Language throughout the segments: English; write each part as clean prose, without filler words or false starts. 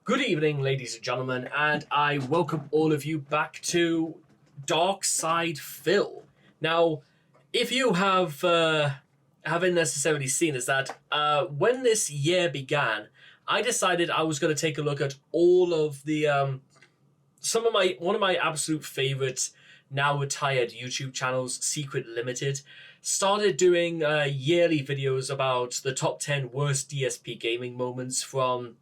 Good evening, ladies and gentlemen, and I welcome all of you back to Dark Side Phil. Now, if you haven't necessarily seen, is that when this year began, I decided I was going to take a look at all of the one of my absolute favorites now retired YouTube channels, Secret Limited, started doing yearly videos about the top 10 worst DSP gaming moments from.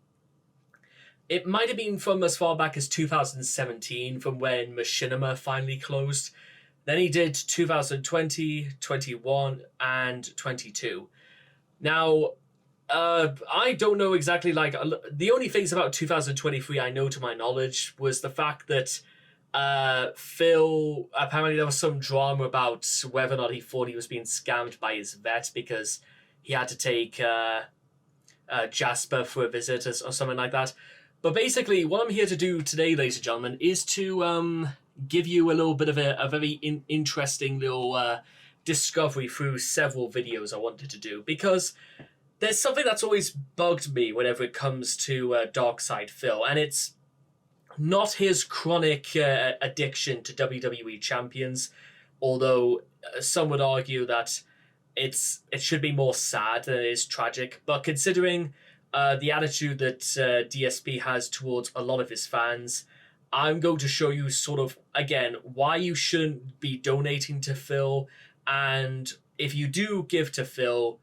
It might have been from as far back as 2017, from when Machinima finally closed. Then he did 2020, 21, and 22. Now, I don't know exactly, the only things about 2023 I know to my knowledge was the fact that Phil, apparently there was some drama about whether or not he thought he was being scammed by his vet because he had to take Jasper for a visit or something like that. But basically, what I'm here to do today, ladies and gentlemen, is to give you a little bit of a very interesting little discovery through several videos I wanted to do. Because there's something that's always bugged me whenever it comes to Dark Side Phil, and it's not his chronic addiction to WWE champions, although some would argue that it should be more sad than it is tragic. But considering the attitude that DSP has towards a lot of his fans, I'm going to show you sort of, again, why you shouldn't be donating to Phil. And if you do give to Phil,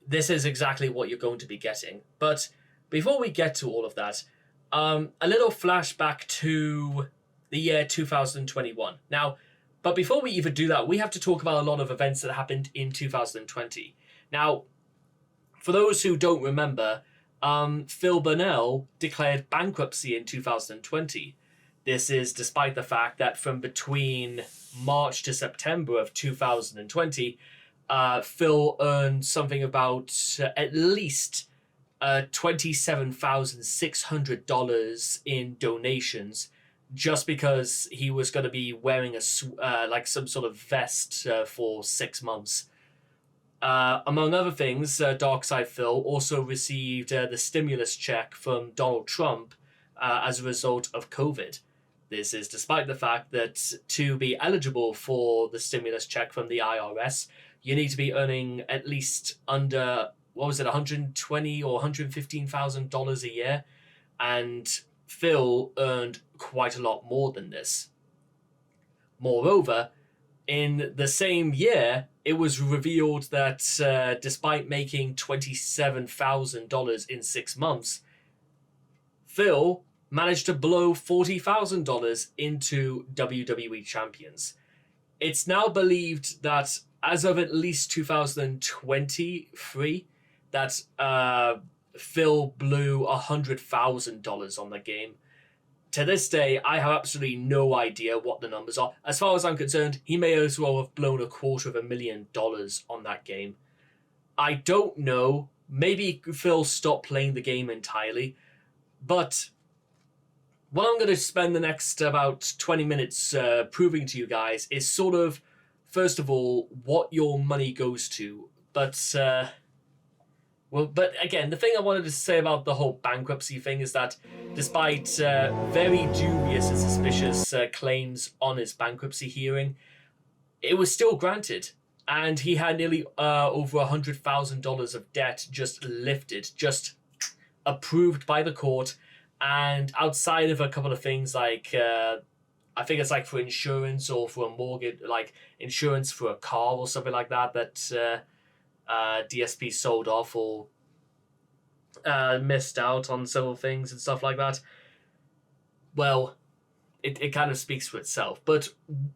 this is exactly what you're going to be getting. But before we get to all of that, a little flashback to the year 2021. Now, but before we even do that, we have to talk about a lot of events that happened in 2020. Now, for those who don't remember, Phil Burnell declared bankruptcy in 2020. This is despite the fact that from between March to September of 2020, Phil earned something about at least $27,600 in donations just because he was going to be wearing some sort of vest for 6 months. Among other things, Darkside Phil also received the stimulus check from Donald Trump as a result of COVID. This is despite the fact that to be eligible for the stimulus check from the IRS, you need to be earning at least under, $120,000 or $115,000 a year, and Phil earned quite a lot more than this. Moreover, in the same year, it was revealed that despite making $27,000 in 6 months, Phil managed to blow $40,000 into WWE champions. It's now believed that as of at least 2023, that Phil blew $100,000 on the game. To this day, I have absolutely no idea what the numbers are. As far as I'm concerned, he may as well have blown $250,000 on that game. I don't know. Maybe Phil stopped playing the game entirely. But what I'm going to spend the next about 20 minutes proving to you guys is sort of, first of all, what your money goes to. But again, the thing I wanted to say about the whole bankruptcy thing is that despite very dubious and suspicious claims on his bankruptcy hearing, it was still granted. And he had nearly over $100,000 of debt just lifted, just approved by the court. And outside of a couple of things like, I think it's like for insurance or for a mortgage, like insurance for a car or something like that, DSP sold off or missed out on several things and stuff like that. Well, it kind of speaks for itself. But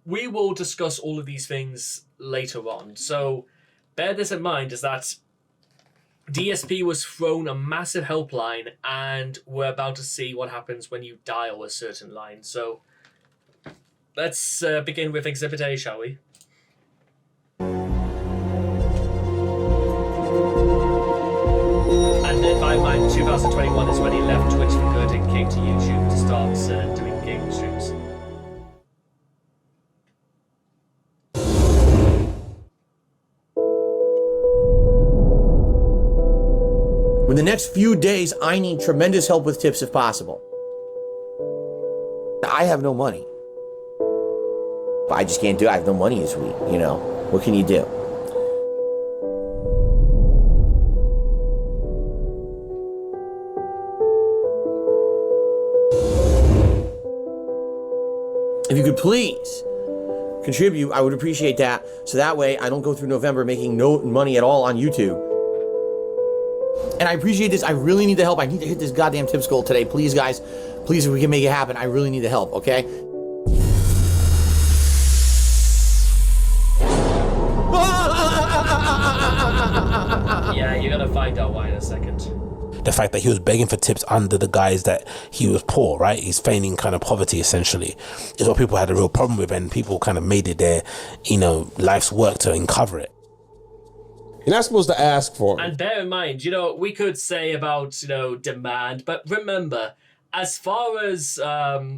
we will discuss all of these things later on. So bear this in mind, is that DSP was thrown a massive helpline, and we're about to see what happens when you dial a certain line. So let's begin with Exhibit A, shall we? And then by mine, 2021 is when he left Twitch for good and came to YouTube to start doing game streams. When In the next few days, I need tremendous help with tips if possible. I have no money. I just can't do it. I have no money this week, you know. What can you do? If you could please contribute, I would appreciate that. So that way I don't go through November making no money at all on YouTube. And I appreciate this. I really need the help. I need to hit this goddamn tips goal today. Please, guys. Please, if we can make it happen, I really need the help, okay? Yeah, you're gonna find out why in a second. The fact that he was begging for tips under the guise that he was poor, right? He's feigning kind of poverty, essentially, is what people had a real problem with, and people kind of made it their, you know, life's work to uncover it. You're not supposed to ask for it. And bear in mind, you know, we could say about, you know, demand, but remember, as far as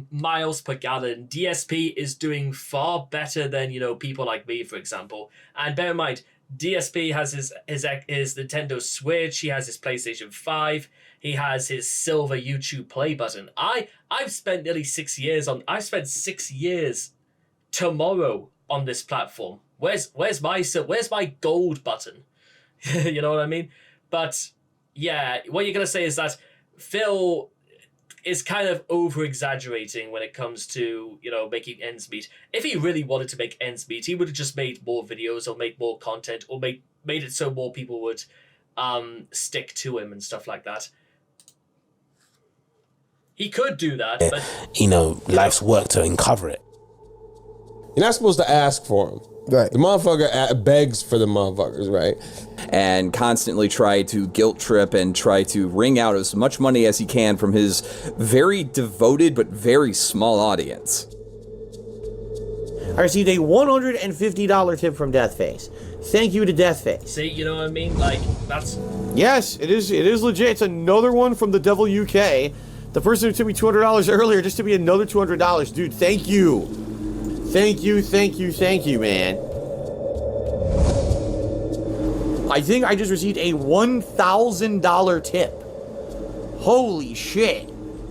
miles per gallon, DSP is doing far better than, you know, people like me, for example. And bear in mind, DSP has his Nintendo Switch, he has his PlayStation 5, he has his silver YouTube play button. I've spent nearly 6 years I've spent 6 years tomorrow on this platform. Where's my gold button? You know what I mean? But yeah, what you're gonna say is that Phil is kind of over-exaggerating when it comes to, you know, making ends meet. If he really wanted to make ends meet, he would have just made more videos or made more content or made it so more people would stick to him and stuff like that. He could do that, but... You know, life's work to uncover it. You're not supposed to ask for them. Right. The motherfucker begs for the motherfuckers, right? And constantly try to guilt trip and try to wring out as much money as he can from his very devoted but very small audience. I received a $150 tip from Deathface. Thank you to Deathface. See, you know what I mean? Like, that's... Yes, it is legit. It's another one from the Devil UK. The person who took me $200 earlier just to be another $200. Dude, thank you. Thank you, man. I think I just received a $1,000 tip. Holy shit.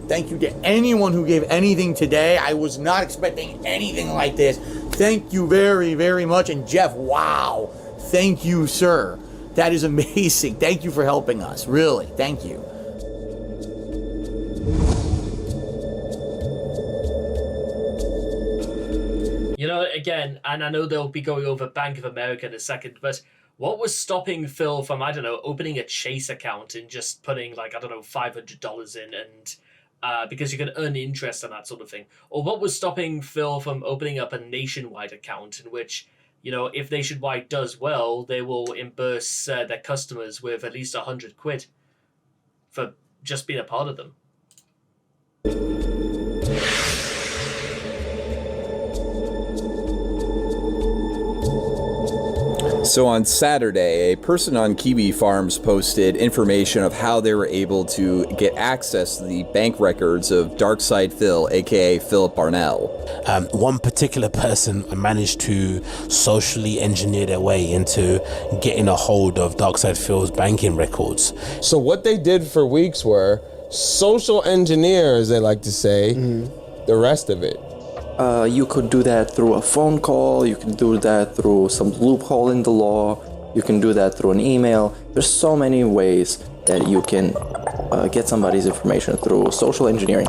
Thank you to anyone who gave anything today. I was not expecting anything like this. Thank you very, very much. And Jeff, wow. Thank you, sir. That is amazing. Thank you for helping us. Really, thank you. You know, again, and I know they'll be going over Bank of America in a second, but what was stopping Phil from, I don't know, opening a Chase account and just putting, like, I don't know, $500 in and because you can earn interest on that sort of thing? Or what was stopping Phil from opening up a Nationwide account in which, you know, if Nationwide does well, they will reimburse their customers with at least £100 for just being a part of them? So on Saturday, a person on Kiwi Farms posted information of how they were able to get access to the bank records of Darkside Phil, aka Philip Barnell. One particular person managed to socially engineer their way into getting a hold of Darkside Phil's banking records. So what they did for weeks were social engineer, as they like to say, the rest of it. You could do that through a phone call, you can do that through some loophole in the law, you can do that through an email. There's so many ways that you can get somebody's information through social engineering.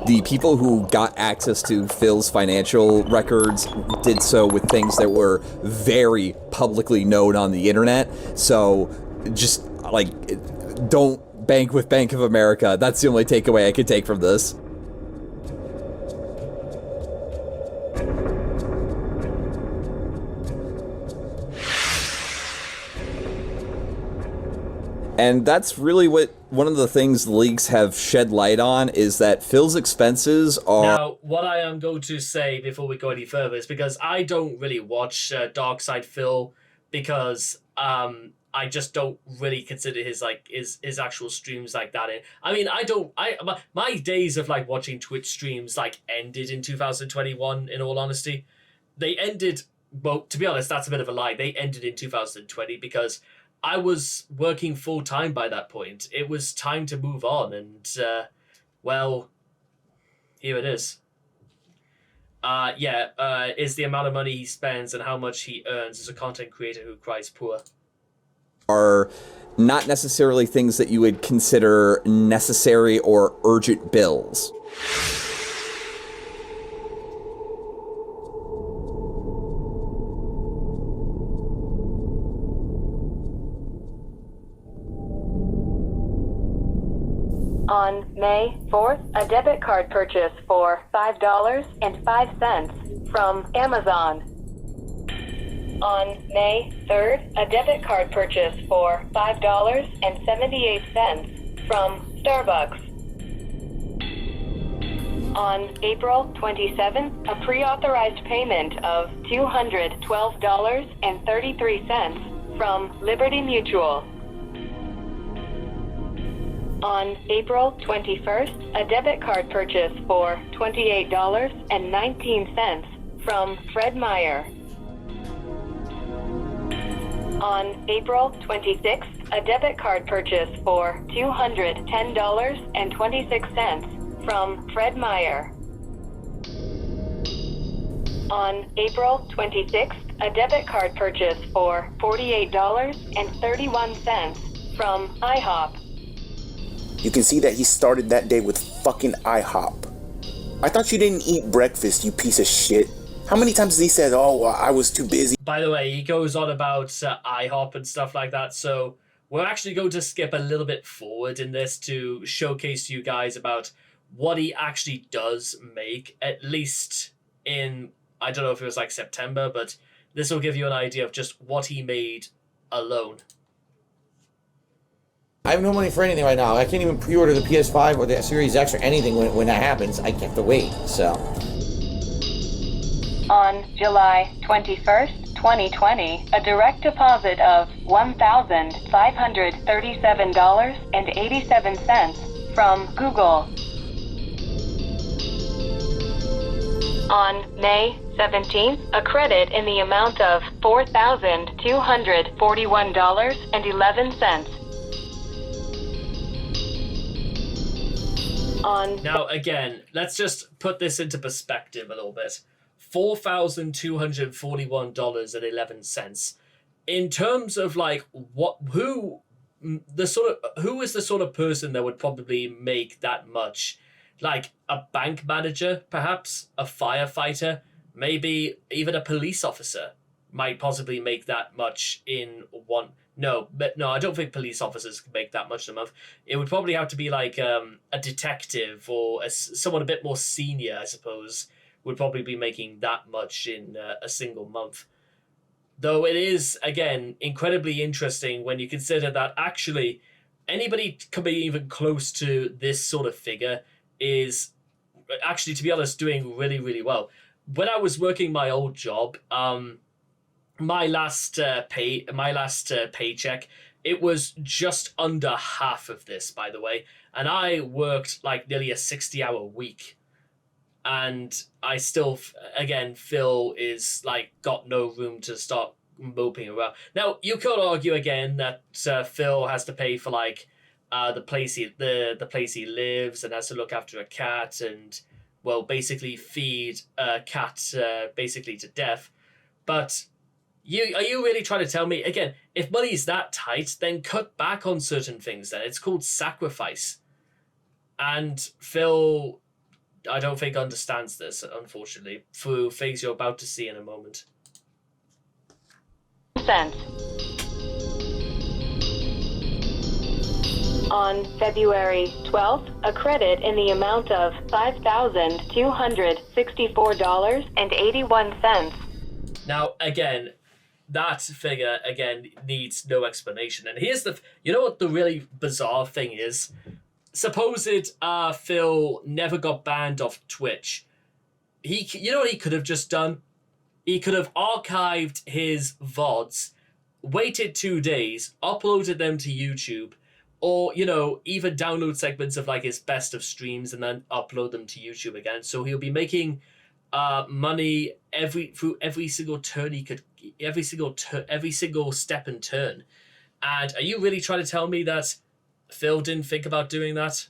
The people who got access to Phil's financial records did so with things that were very publicly known on the internet. So just, like, don't bank with Bank of America. That's the only takeaway I could take from this. And that's really what one of the things the leaks have shed light on, is that Phil's expenses are... Now, what I am going to say before we go any further is because I don't really watch Darkside Phil because I just don't really consider his actual streams like that. I mean, my days of like watching Twitch streams like ended in 2021, in all honesty. They ended, well, to be honest, that's a bit of a lie. They ended in 2020 because I was working full time by that point. It was time to move on, and well, here it is. Is the amount of money he spends and how much he earns as a content creator who cries poor. Are not necessarily things that you would consider necessary or urgent bills. On May 4th, a debit card purchase for $5.05 from Amazon. On May 3rd, a debit card purchase for $5.78 from Starbucks. On April 27th, a pre-authorized payment of $212.33 from Liberty Mutual. On April 21st, a debit card purchase for $28.19 from Fred Meyer. On April 26th, a debit card purchase for $210.26 from Fred Meyer. On April 26th, a debit card purchase for $48.31 from IHOP. You can see that he started that day with fucking IHOP. I thought you didn't eat breakfast, you piece of shit. How many times has he said, oh, I was too busy? By the way, he goes on about IHOP and stuff like that, so we're actually going to skip a little bit forward in this to showcase to you guys about what he actually does make, at least in, I don't know if it was like September, but this will give you an idea of just what he made alone. I have no money for anything right now. I can't even pre-order the PS5 or the Series X or anything when that happens. I have to wait, so. On July 21st, 2020, a direct deposit of $1,537.87 from Google. On May 17th, a credit in the amount of $4,241.11. Now, again, let's just put this into perspective a little bit. $4,241.11. In terms of like who is the sort of person that would probably make that much? Like a bank manager, perhaps a firefighter, maybe even a police officer might possibly make that much in one. No, I don't think police officers can make that much in a month. It would probably have to be like a detective or someone a bit more senior, I suppose, would probably be making that much in a single month. Though it is, again, incredibly interesting when you consider that actually anybody coming even close to this sort of figure is actually, to be honest, doing really, really well. When I was working my old job, my last paycheck, it was just under half of this, by the way, and I worked like nearly a 60-hour week, and I still, again, Phil is like got no room to start moping around. Now you could argue again that Phil has to pay for like the place he lives and has to look after a cat and, well, basically feed a cat basically to death, but. Are you really trying to tell me, again, if money's that tight, then cut back on certain things then? It's called sacrifice. And Phil, I don't think, understands this, unfortunately, through things you're about to see in a moment. On February 12th, a credit in the amount of $5,264.81. Now, again, that figure, again, needs no explanation. And here's you know what the really bizarre thing is? Supposed Phil never got banned off Twitch. You know what he could have just done? He could have archived his VODs, waited 2 days, uploaded them to YouTube, or, you know, even download segments of like his best of streams and then upload them to YouTube again. So he'll be making money through every single turn he could, every single step and turn. And are you really trying to tell me that Phil didn't think about doing that?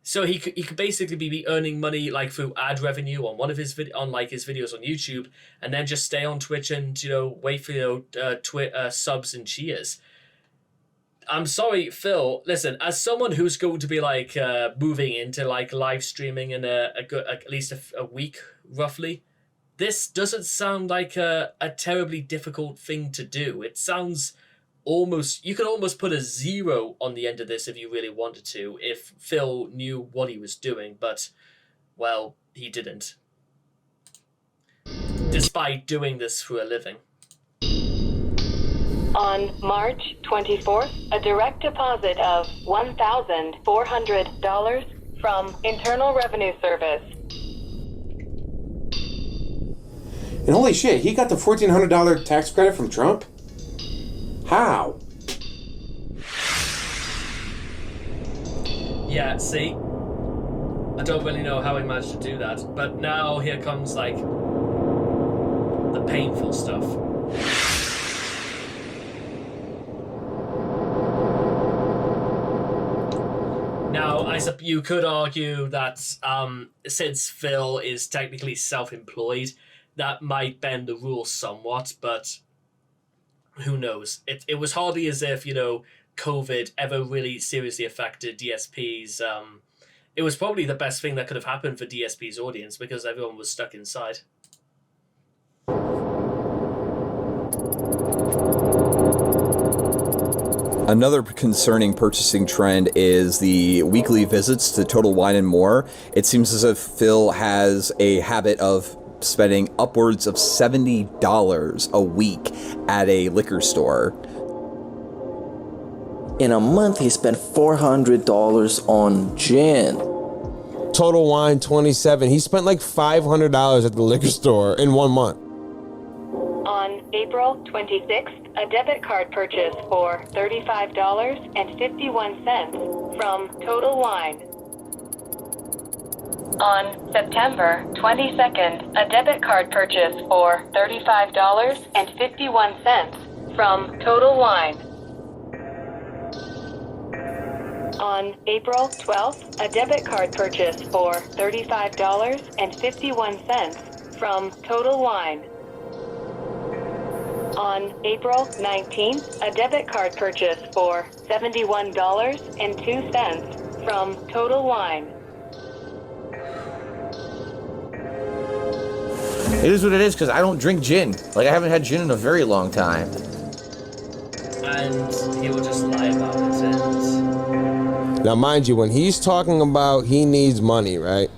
So he could basically be earning money like through ad revenue on one of his his videos on YouTube, and then just stay on Twitch and wait for subs and cheers. I'm sorry, Phil. Listen, as someone who's going to be moving into live streaming in at least a week roughly, this doesn't sound like a terribly difficult thing to do. It sounds you could almost put a 0 on the end of this if you really wanted to, if Phil knew what he was doing, but, well, he didn't. Despite doing this for a living. On March 24th, a direct deposit of $1,400 from Internal Revenue Service. And holy shit, he got the $1,400 tax credit from Trump? How? Yeah, see? I don't really know how he managed to do that, but now here comes, the painful stuff. Now, you could argue that since Phil is technically self-employed, that might bend the rules somewhat, but who knows? It was hardly as if, COVID ever really seriously affected DSP's. It was probably the best thing that could have happened for DSP's audience because everyone was stuck inside. Another concerning purchasing trend is the weekly visits to Total Wine & More. It seems as if Phil has a habit of spending upwards of $70 a week at a liquor store. In a month, he spent $400 on gin. Total Wine 27. He spent like $500 at the liquor store in 1 month. On April 26th, a debit card purchase for $35.51 from Total Wine. On September 22nd, a debit card purchase for $35.51 from Total Wine. On April 12th, a debit card purchase for $35.51 from Total Wine. On April 19th, a debit card purchase for $71.02 from Total Wine. It is what it is, because I don't drink gin. I haven't had gin in a very long time. And he will just lie about it. And Now, mind you, when he's talking about he needs money, right?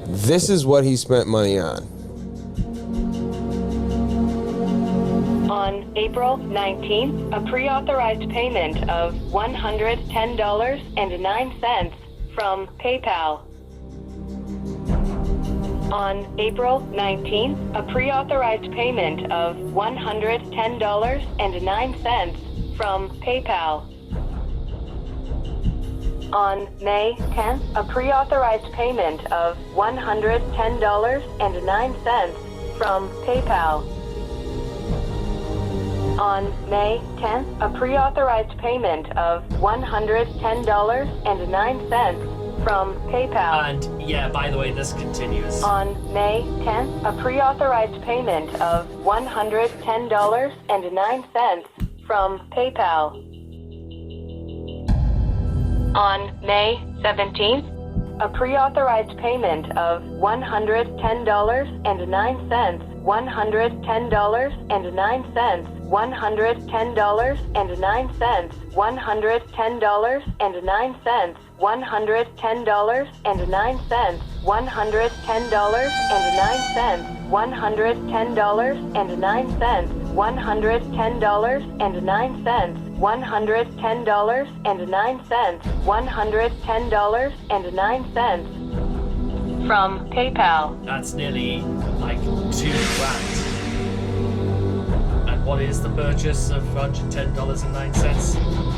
This is what he spent money on. On April 19th, a pre-authorized payment of $110.09 from PayPal. On April 19th, a pre-authorized payment of $110.09 from PayPal. On May 10th, a pre-authorized payment of $110.09 from PayPal. On May 10th, a pre-authorized payment of $110.09 from PayPal. And yeah, by the way, this continues. On May 10th, a pre-authorized payment of $110.09 from PayPal. On May 17th, a pre-authorized payment of $110.09, $110.09, $110.09, $110.09, $110.09, $110.09, $110.09, $110.09, $110.09 from PayPal. That's nearly $2,000. And what is the purchase of $110.09?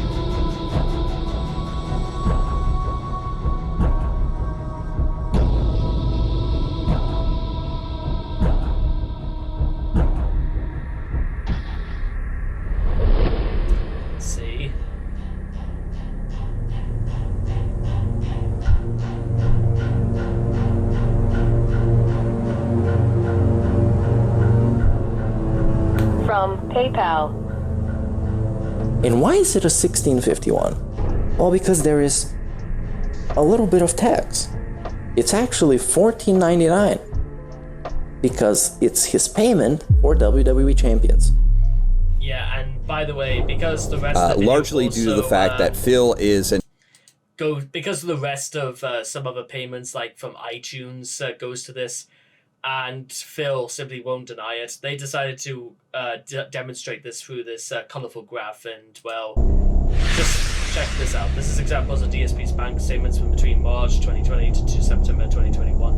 PayPal. And why is it a 1651? Well, because there is a little bit of tax. It's actually $14.99 because it's his payment for WWE champions. Yeah, and by the way, because the rest of the video largely due to the also, fact that Phil is an because of the rest of some other payments, like from iTunes, goes to this, and Phil simply won't deny it. They decided to demonstrate this through this colorful graph, and well, just check this out. This is examples of DSP's bank statements from between March 2020 to September 2021.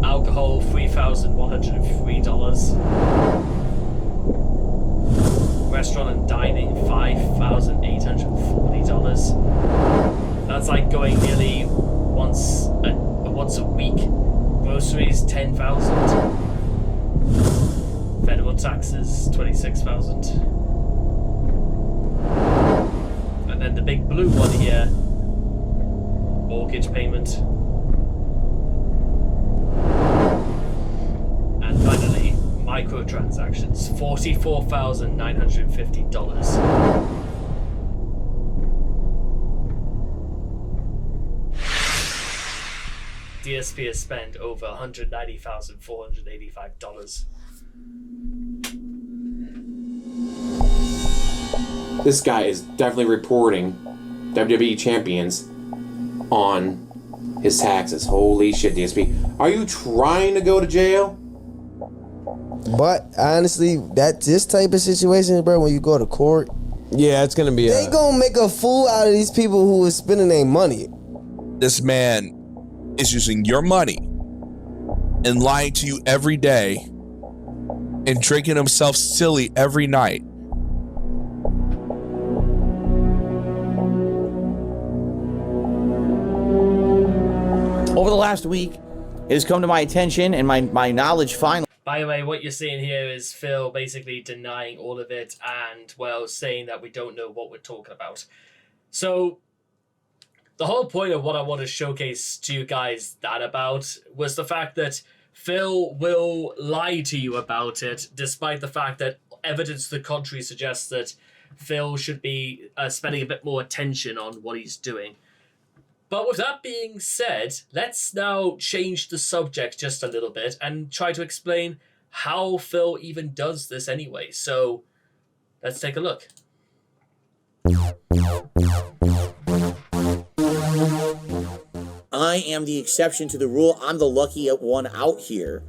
Alcohol, $3,103. Restaurant and dining, $5,840. That's like going nearly once a week. Groceries, $10,000. Federal taxes, $26,000. And then the big blue one here, mortgage payment. And finally, microtransactions, $44,950. DSP has spent over $190,485. This guy is definitely reporting WWE champions on his taxes. Holy shit, DSP. Are you trying to go to jail? But honestly, this type of situation, bro, when you go to court, Yeah, it's gonna be they gonna make a fool out of these people who is spending their money. This man is using your money and lying to you every day and drinking himself silly every night. Over the last week, it has come to my attention and my knowledge finally. By the way, what you're seeing here is Phil basically denying all of it and, well, saying that we don't know what we're talking about. So, the whole point of what I want to showcase to you guys that about was the fact that Phil will lie to you about it, despite the fact that evidence to the contrary suggests that Phil should be spending a bit more attention on what he's doing. But with that being said, let's now change the subject just a little bit and try to explain how Phil even does this anyway. So, let's take a look. I am the exception to the rule. I'm the lucky one out here.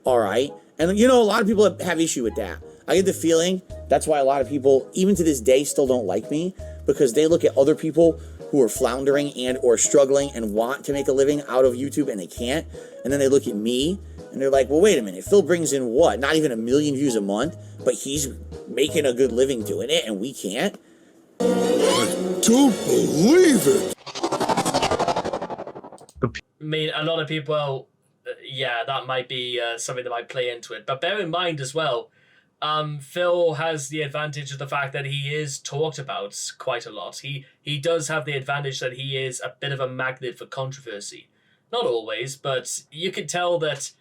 All right. And, you know, a lot of people have issue with that. I get the feeling that's why a lot of people, even to this day, still don't like me, because they look at other people who are floundering and or struggling and want to make a living out of YouTube and they can't. And then they look at me and they're like, well, wait a minute. Phil brings in what? Not even 1 million views a month, but he's making a good living doing it and we can't. I don't believe it. I mean, a lot of people, yeah, that might be something that might play into it. But bear in mind as well, Phil has the advantage of the fact that he is talked about quite a lot. He does have the advantage that he is a bit of a magnet for controversy. Not always, but you can tell that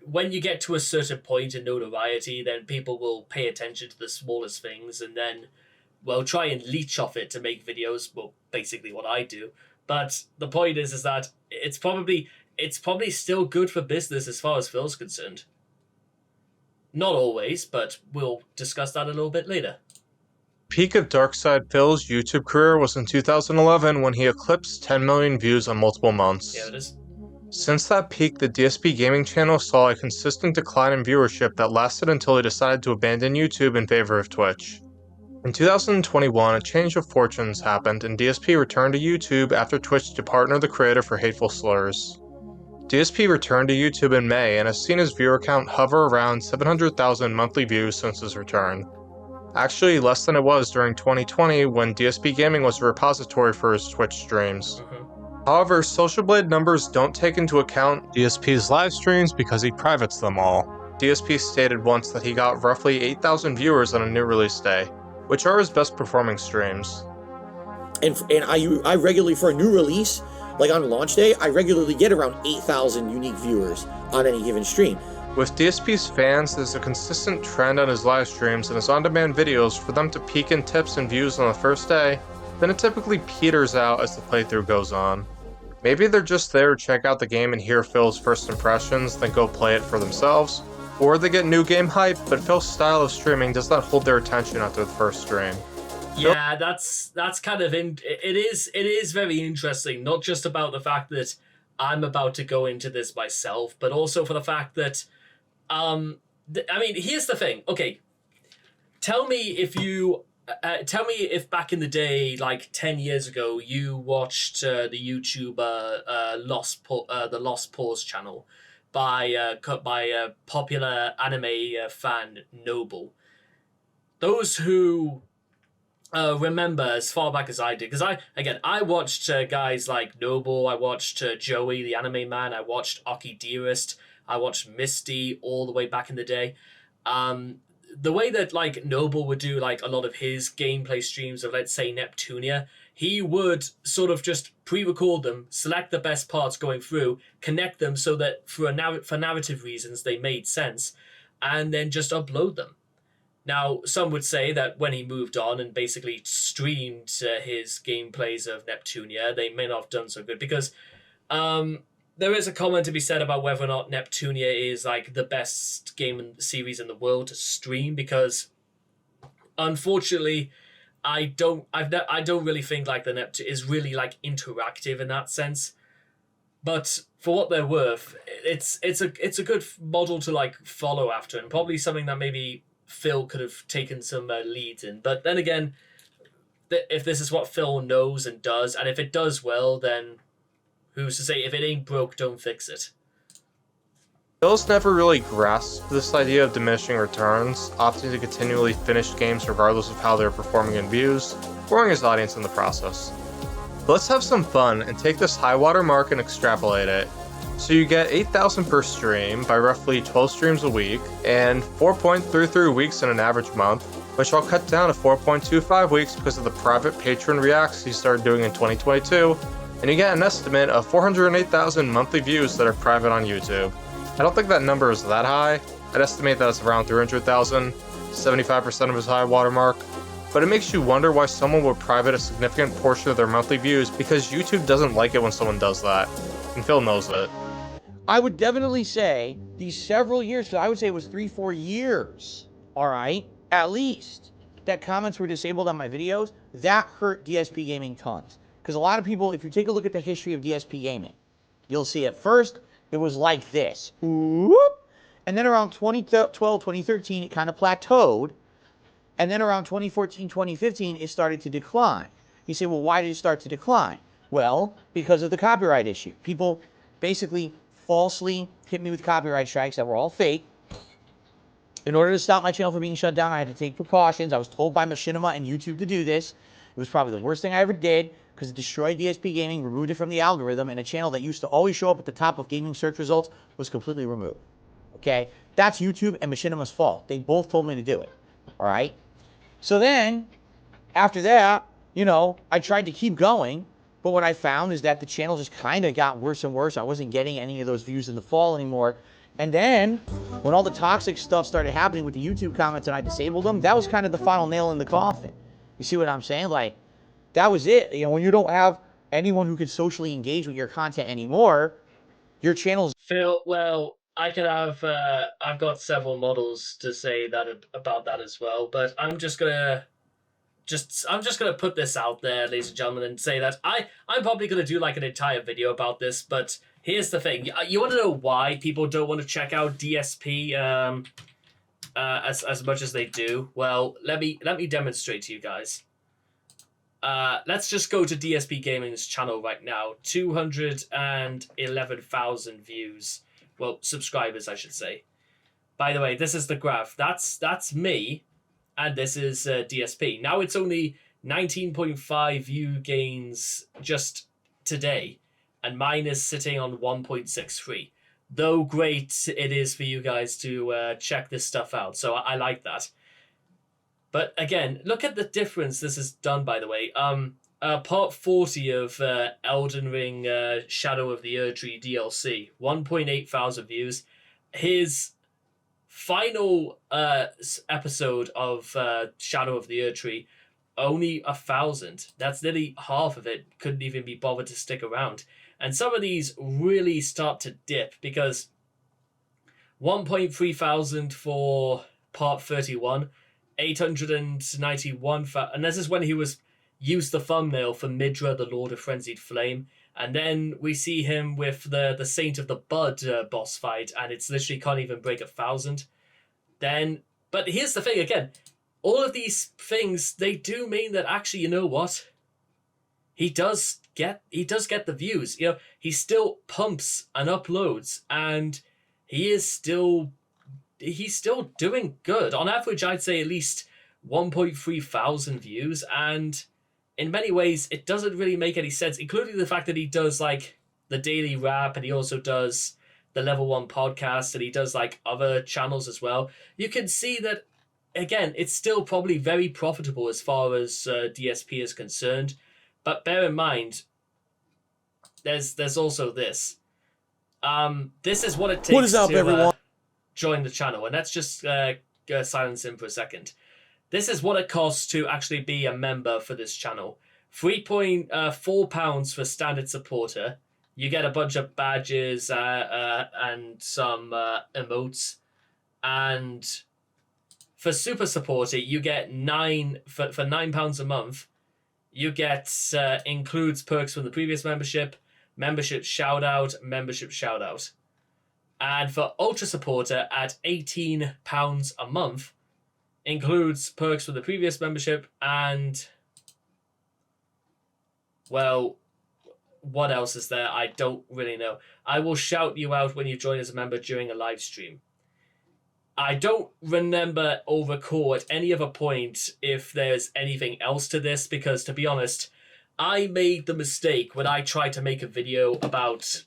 when you get to a certain point in notoriety, then people will pay attention to the smallest things and then, well, try and leech off it to make videos. Well, basically what I do. But the point is that it's probably still good for business as far as Phil's concerned. Not always, but we'll discuss that a little bit later. Peak of Darkside Phil's YouTube career was in 2011 when he eclipsed 10 million views in multiple months. Yeah, it is. Since that peak, the DSP gaming channel saw a consistent decline in viewership that lasted until he decided to abandon YouTube in favor of Twitch. In 2021, a change of fortunes happened and DSP returned to YouTube after Twitch to partner the creator for hateful slurs. DSP returned to YouTube in May and has seen his viewer count hover around 700,000 monthly views since his return. Actually, less than it was during 2020 when DSP Gaming was a repository for his Twitch streams. However, Social Blade numbers don't take into account DSP's live streams because he privates them all. DSP stated once that he got roughly 8,000 viewers on a new release day, which are his best performing streams. And I regularly, for a new release, like on launch day, I regularly get around 8,000 unique viewers on any given stream. With DSP's fans, there's a consistent trend on his live streams and his on-demand videos for them to peek in tips and views on the first day, then it typically peters out as the playthrough goes on. Maybe they're just there to check out the game and hear Phil's first impressions, then go play it for themselves, or they get new game hype, but Phil's style of streaming does not hold their attention after the first stream. Yeah, that's kind of it is very interesting, not just about the fact that I'm about to go into this myself, but also for the fact that I mean, here's the thing. Okay, tell me if back in the day, like 10 years ago, you watched the YouTuber the Lost Pause channel by popular anime fan Noble. Those who remember as far back as I did, because I watched guys like Noble, I watched Joey the Anime Man, I watched Aki Dearest, I watched Misty all the way back in the day. The way that like Noble would do like a lot of his gameplay streams of, let's say, Neptunia, he would sort of just pre-record them, select the best parts going through, connect them so that for narrative reasons they made sense, and then just upload them. Now, some would say that when he moved on and basically streamed his gameplays of Neptunia, they may not have done so good, because there is a comment to be said about whether or not Neptunia is like the best game and series in the world to stream, because unfortunately, I don't really think like the Neptunia is really like interactive in that sense. But for what they're worth, it's a good model to like follow after, and probably something that maybe Phil could have taken some leads in. But then again, if this is what Phil knows and does, and if it does well, then who's to say? If it ain't broke, don't fix it. Phil's never really grasped this idea of diminishing returns, opting to continually finish games regardless of how they're performing in views, growing his audience in the process. But let's have some fun and take this high water mark and extrapolate it. So you get 8,000 per stream by roughly 12 streams a week, and 4.33 weeks in an average month, which I'll cut down to 4.25 weeks because of the private patron reacts he started doing in 2022, and you get an estimate of 408,000 monthly views that are private on YouTube. I don't think that number is that high. I'd estimate that it's around 300,000, 75% of his high watermark. But it makes you wonder why someone would private a significant portion of their monthly views, because YouTube doesn't like it when someone does that. And Phil knows it. I would definitely say these several years, so I would say it was 3-4 years, all right, at least, that comments were disabled on my videos. That hurt DSP Gaming tons. Because a lot of people, if you take a look at the history of DSP Gaming, you'll see at first it was like this. Whoop. And then around 2012, 2013, it kind of plateaued. And then around 2014, 2015, it started to decline. You say, well, why did it start to decline? Well, because of the copyright issue. People basically falsely hit me with copyright strikes that were all fake. In order to stop my channel from being shut down, I had to take precautions. I was told by Machinima and YouTube to do this. It was probably the worst thing I ever did, because it destroyed DSP Gaming, removed it from the algorithm, and a channel that used to always show up at the top of gaming search results was completely removed. Okay? That's YouTube and Machinima's fault. They both told me to do it. All right? So then, after that, you know, I tried to keep going, but what I found is that the channel just kind of got worse and worse. I wasn't getting any of those views in the fall anymore. And then, when all the toxic stuff started happening with the YouTube comments and I disabled them, that was kind of the final nail in the coffin. You see what I'm saying? Like, that was it. You know, when you don't have anyone who can socially engage with your content anymore, your channel's... Phil, well, I could have, I've got several models to say that about that as well, but I'm just gonna put this out there, ladies and gentlemen, and say that I'm probably gonna do like an entire video about this. But here's the thing: you want to know why people don't want to check out DSP as much as they do? Well, let me demonstrate to you guys. Let's just go to DSP Gaming's channel right now. 211,000 views. Well, subscribers, I should say. By the way, this is the graph. That's me, and this is DSP. Now it's only 19.5 view gains just today, and mine is sitting on 1.63. Though great it is for you guys to check this stuff out, so I like that. But again, look at the difference this has done, by the way. Part 40 of Elden Ring Shadow of the Erdtree DLC, 1.8 thousand views. His final episode of Shadow of the Erdtree, only 1,000. That's nearly half of it couldn't even be bothered to stick around. And some of these really start to dip because 1.3 thousand for part 31, 891, and this is when he used the thumbnail for Midra, the Lord of Frenzied Flame. And then we see him with the Saint of the Bud boss fight, and it's literally can't even break 1,000. Then, but here's the thing again, all of these things, they do mean that actually, you know what? He does get the views. You know, he still pumps and uploads, and he's still doing good. On average, I'd say at least 1.3 thousand views, and in many ways, it doesn't really make any sense, including the fact that he does like the daily rap, and he also does the Level 1 podcast, and he does like other channels as well. You can see that, again, it's still probably very profitable as far as DSP is concerned. But bear in mind, there's also this. This is what it takes What is up, to everyone? Join the channel, and let's just silence him for a second. This is what it costs to actually be a member for this channel. £3.4 for standard supporter. You get a bunch of badges and some emotes. And for super supporter, you get for £9 a month. You get includes perks from the previous membership shout out. And for ultra supporter at £18 a month, includes perks from the previous membership and, well, what else is there? I don't really know. I will shout you out when you join as a member during a live stream. I don't remember or recall at any other point if there's anything else to this, because to be honest, I made the mistake when I tried to make a video about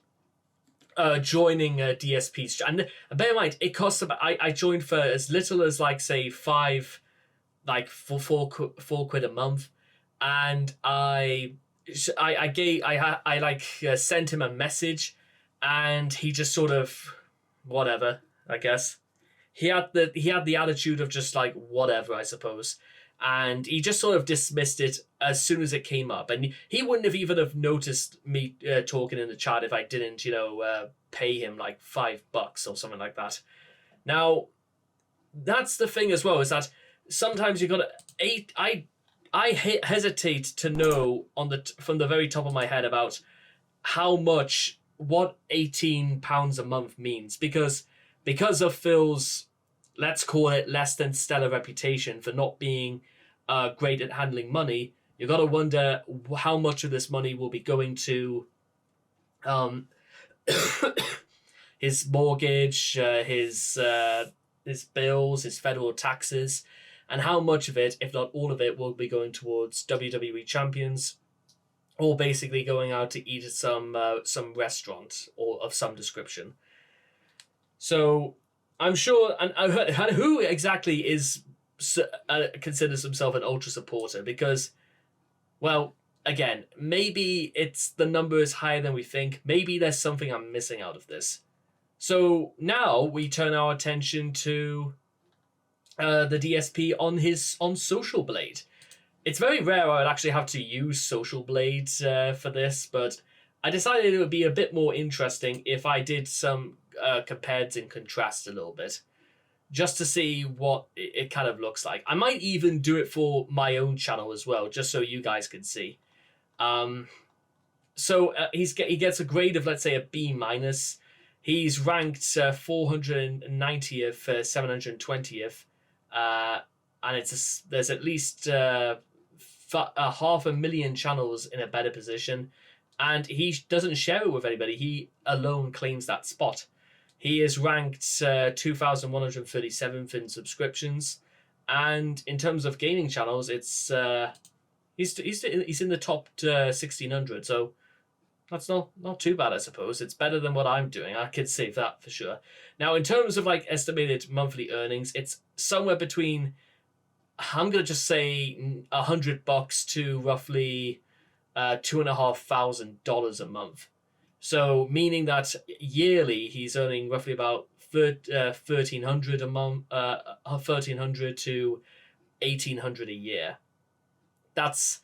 joining DSP's, and bear in mind, it costs about, I joined for as little as like say four quid a month, and I sent him a message, and he just sort of whatever, I guess. He had the attitude of just like whatever, I suppose. And he just sort of dismissed it as soon as it came up. And he wouldn't have even have noticed me talking in the chat if I didn't, pay him like $5 or something like that. Now, that's the thing as well, is that sometimes you gotta... I hesitate to know from the very top of my head about what £18 a month means, because of Phil's, let's call it, less than stellar reputation for not being great at handling money. You got to wonder how much of this money will be going to his mortgage, his bills, his federal taxes, and how much of it, if not all of it, will be going towards WWE champions, or basically going out to eat at some restaurant or of some description. So I'm sure, and who exactly considers himself an ultra supporter? Because, well, again, maybe it's the number is higher than we think. Maybe there's something I'm missing out of this. So now we turn our attention to the DSP on Social Blade. It's very rare I would actually have to use Social Blade for this, but I decided it would be a bit more interesting if I did some compared and contrast a little bit, just to see what it kind of looks like. I might even do it for my own channel as well, just so you guys can see. So he gets a grade of, let's say, a B-. He's ranked 490th, 720th, and there's at least 500,000 channels in a better position, and he doesn't share it with anybody. He alone claims that spot. He is ranked 2,137th in subscriptions, and in terms of gaming channels, it's he's in the top 1,600. So that's not too bad, I suppose. It's better than what I'm doing. I could say that for sure. Now, in terms of like estimated monthly earnings, it's somewhere between, I'm gonna just say, $100 to roughly $2,500 a month. So meaning that yearly he's earning roughly about $1,300 a month, $1,300 to $1,800 a year. That's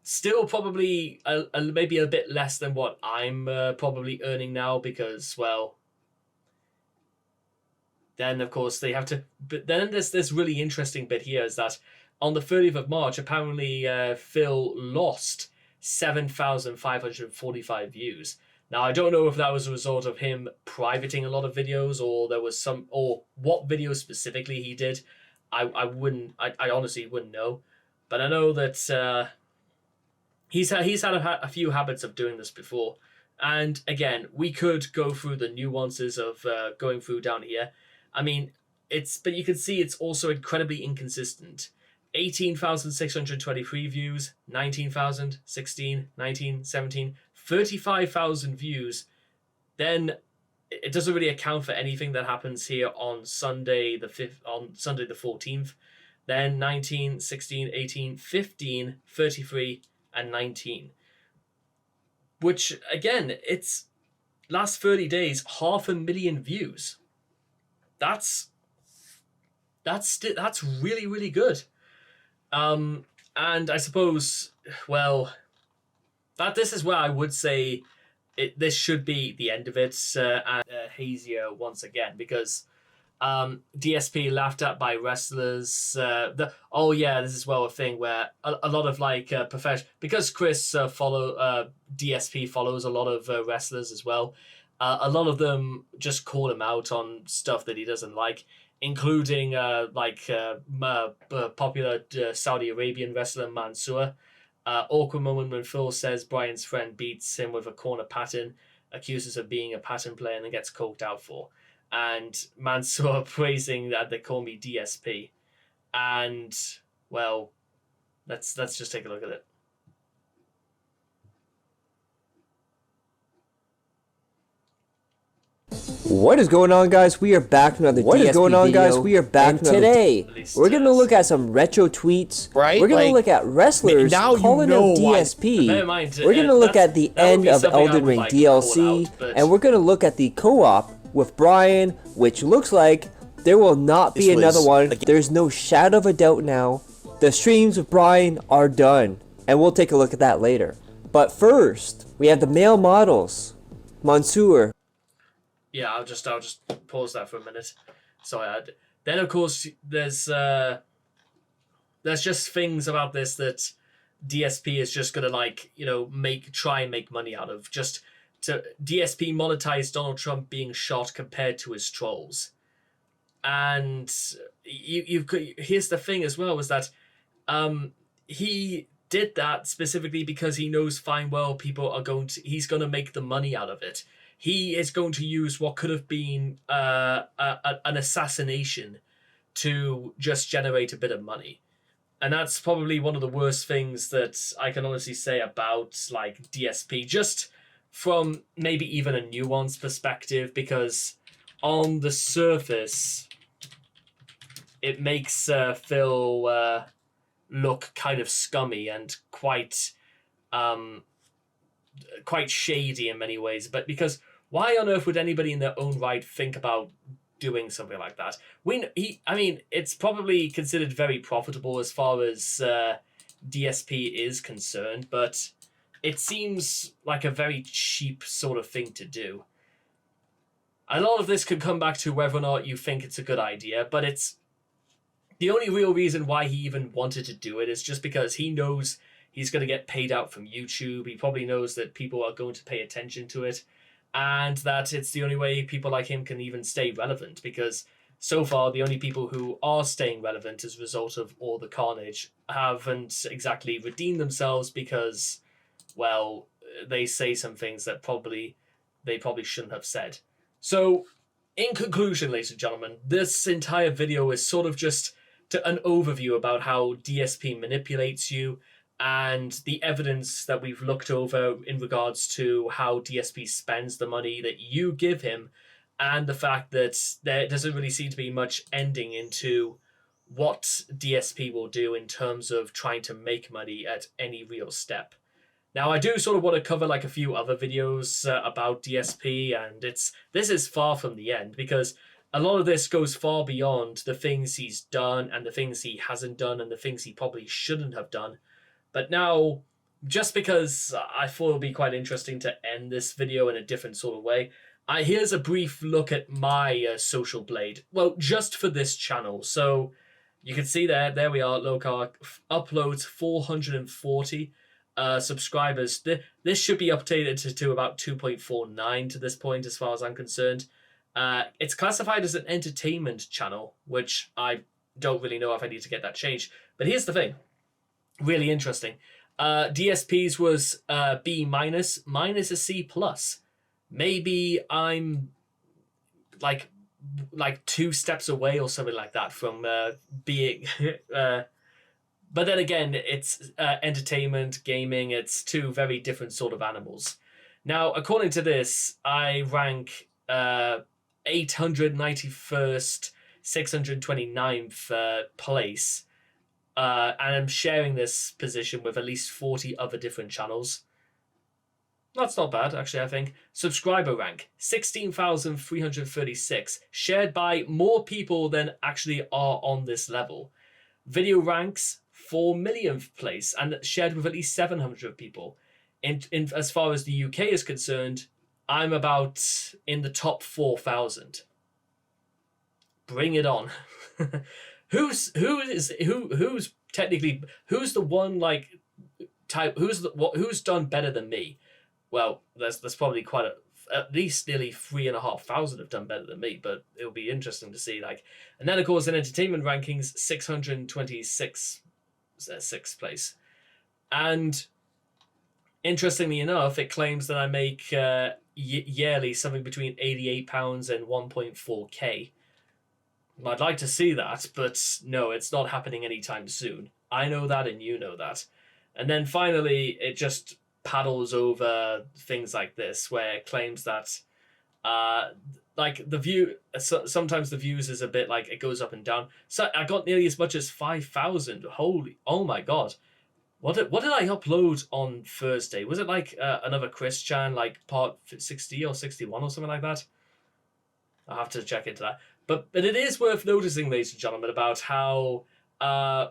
still probably maybe a bit less than what I'm probably earning now, because, well, then of course they have to. But then there's this really interesting bit here is that on the 30th of March, apparently Phil lost 7,545 views. Now, I don't know if that was a result of him privating a lot of videos, or there was some, or what videos specifically he did. I honestly wouldn't know. But I know that he's had a few habits of doing this before. And again, we could go through the nuances of going through down here. I mean, but you can see it's also incredibly inconsistent. 18,623 views, 19,000, 16, 19, 17, 35,000 views. Then it doesn't really account for anything that happens here on Sunday the 14th. Then 19, 16, 18, 15, 33, and 19. Which, again, it's last 30 days, 500,000 views. That's really, really good. And I suppose, well, this is where I would say this should be the end of it, and hazier once again, because DSP laughed at by wrestlers. This is well a thing where a lot of professional, because Chris DSP follows a lot of wrestlers as well. A lot of them just call him out on stuff that he doesn't like, including popular Saudi Arabian wrestler Mansoor. Awkward moment when Phil says Brian's friend beats him with a corner pattern, accuses of being a pattern player, and then gets coked out for. And Mansoor praising that they call me DSP. And, well, let's just take a look at it. What is going on, guys? We are back with another DSP video. We are back and today we're going to look at some retro tweets. Right? We're going to look at wrestlers calling out DSP. We're going to look at the end of Elden Ring DLC, and we're going to look at the co-op with Brian, which looks like there will not be another one. There's no shadow of a doubt now. The streams with Brian are done, and we'll take a look at that later. But first, we have the male models. Mansoor. Yeah, I'll just pause that for a minute. Then of course there's just things about this that DSP is just gonna try and make money out of. Just to DSP monetize Donald Trump being shot compared to his trolls. And here's the thing as well, was that he did that specifically because he knows fine well he's gonna make the money out of it. He is going to use what could have been an assassination to just generate a bit of money. And that's probably one of the worst things that I can honestly say about DSP, just from maybe even a nuanced perspective, because on the surface, it makes Phil look kind of scummy and quite shady in many ways. But because why on earth would anybody in their own right think about doing something like that? It's probably considered very profitable as far as DSP is concerned, but it seems like a very cheap sort of thing to do. A lot of this could come back to whether or not you think it's a good idea, but it's the only real reason why he even wanted to do it is just because he knows he's going to get paid out from YouTube. He probably knows that people are going to pay attention to it, and that it's the only way people like him can even stay relevant, because so far the only people who are staying relevant as a result of all the carnage haven't exactly redeemed themselves, because, well, they say some things that they probably shouldn't have said. So, in conclusion, ladies and gentlemen, this entire video is sort of just an overview about how DSP manipulates you, and the evidence that we've looked over in regards to how DSP spends the money that you give him, and the fact that there doesn't really seem to be much ending into what DSP will do in terms of trying to make money at any real step. Now, I do sort of want to cover like a few other videos about DSP, and this is far from the end, because a lot of this goes far beyond the things he's done and the things he hasn't done and the things he probably shouldn't have done. But now, just because I thought it would be quite interesting to end this video in a different sort of way, here's a brief look at my social blade. Well, just for this channel. So you can see there we are, Lokar uploads 440 subscribers. This should be updated to about 2.49 to this point, as far as I'm concerned. It's classified as an entertainment channel, which I don't really know if I need to get that changed. But here's the thing. Really interesting. DSP's was B minus a C plus. Maybe I'm like 2 steps away or something like that from being but then again, it's entertainment, gaming, it's 2 very different sort of animals. Now, according to this, I rank 891st, 629th place, and I'm sharing this position with at least 40 other different channels. That's not bad, actually, I think. Subscriber rank, 16,336, shared by more people than actually are on this level. Video ranks, 4 millionth place, and shared with at least 700 people. In as far as the UK is concerned, I'm about in the top 4,000. Bring it on. Who's technically the one like type? Who's done better than me? Well, there's probably at least nearly 3,500 have done better than me, but it'll be interesting to see. Like, and then of course in entertainment rankings, 626 6th place, and interestingly enough, it claims that I make yearly something between £88 and 1.4k. I'd like to see that, but no, it's not happening anytime soon. I know that, and you know that. And then finally, it just paddles over things like this, where it claims that like the view, sometimes the views is a bit like it goes up and down. So I got nearly as much as 5,000. Oh my god. What did I upload on Thursday? Was it like another Chris Chan, like part 60 or 61 or something like that? I'll have to check into that. But it is worth noticing, ladies and gentlemen, about how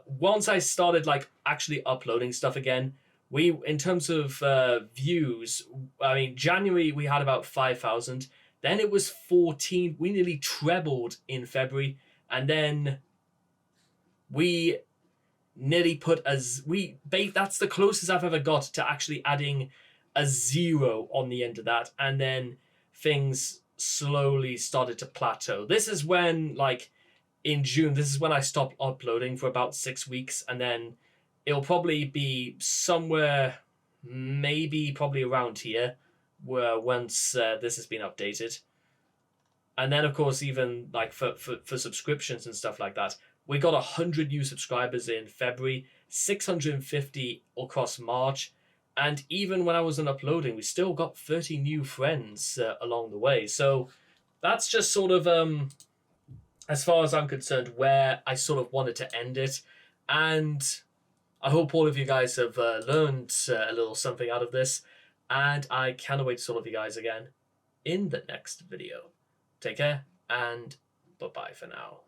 once I started like actually uploading stuff again, in terms of views, I mean, January we had about 5,000. Then it was 14. We nearly trebled in February, and then we nearly put that's the closest I've ever got to actually adding a 0 on the end of that, and then things slowly started to plateau. This is when, like, in June, this is when I stopped uploading for about 6 weeks, and then it'll probably be somewhere, probably around here, where once this has been updated. And then, of course, even like for subscriptions and stuff like that, we got 100 new subscribers in February, 650 across March, and even when I wasn't uploading, we still got 30 new friends along the way. So that's just sort of, as far as I'm concerned, where I sort of wanted to end it. And I hope all of you guys have learned a little something out of this. And I cannot wait to see all of you guys again in the next video. Take care, and bye-bye for now.